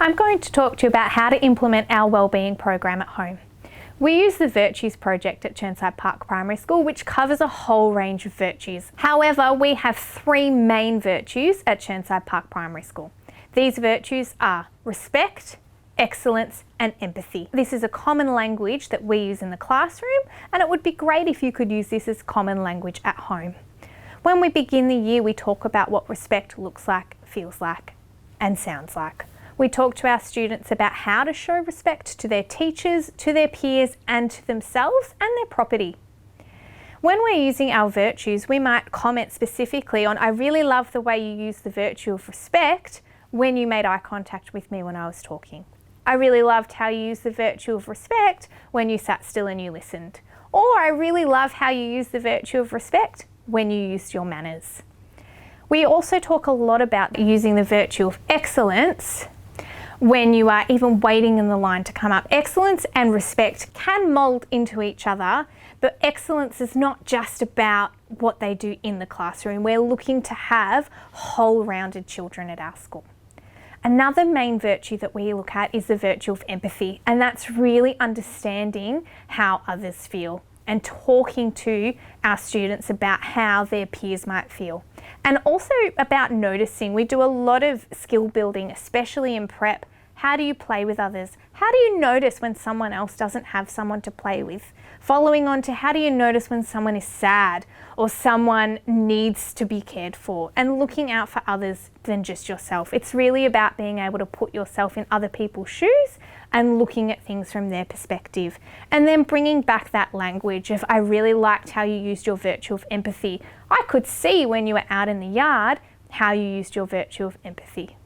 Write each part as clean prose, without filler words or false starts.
I'm going to talk to you about how to implement our wellbeing program at home. We use the Virtues project at Chirnside Park Primary School, which covers a whole range of virtues. However, we have three main virtues at Chirnside Park Primary School. These virtues are respect, excellence and empathy. This is a common language that we use in the classroom, and it would be great if you could use this as common language at home. When we begin the year, we talk about what respect looks like, feels like and sounds like. We talk to our students about how to show respect to their teachers, to their peers and to themselves and their property. When we're using our virtues, we might comment specifically on, I really love the way you use the virtue of respect when you made eye contact with me when I was talking. I really loved how you used the virtue of respect when you sat still and you listened. Or I really love how you used the virtue of respect when you used your manners. We also talk a lot about using the virtue of excellence when you are even waiting in the line to come up. Excellence and respect can mould into each other, but excellence is not just about what they do in the classroom. We're looking to have whole-rounded children at our school. Another main virtue that we look at is the virtue of empathy, and that's really understanding how others feel and talking to our students about how their peers might feel. And also about noticing. We do a lot of skill building, especially in prep. How do you play with others? How do you notice when someone else doesn't have someone to play with? Following on to how do you notice when someone is sad or someone needs to be cared for, and looking out for others than just yourself. It's really about being able to put yourself in other people's shoes and looking at things from their perspective. And then bringing back that language of, I really liked how you used your virtue of empathy. I could see when you were out in the yard how you used your virtue of empathy.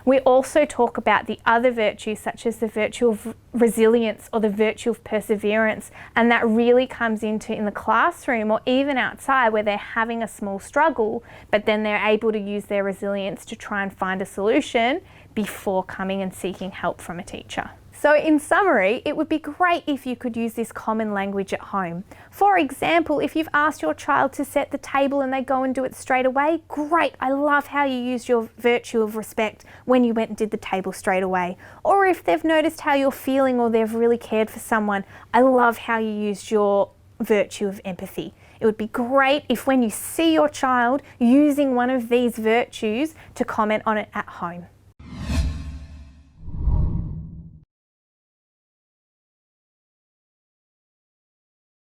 We also talk about the other virtues, such as the virtue of resilience or the virtue of perseverance, and that really comes into in the classroom or even outside where they're having a small struggle, but then they're able to use their resilience to try and find a solution before coming and seeking help from a teacher. So in summary, it would be great if you could use this common language at home. For example, if you've asked your child to set the table and they go and do it straight away, great, I love how you used your virtue of respect when you went and did the table straight away. Or if they've noticed how you're feeling or they've really cared for someone, I love how you used your virtue of empathy. It would be great if when you see your child using one of these virtues to comment on it at home.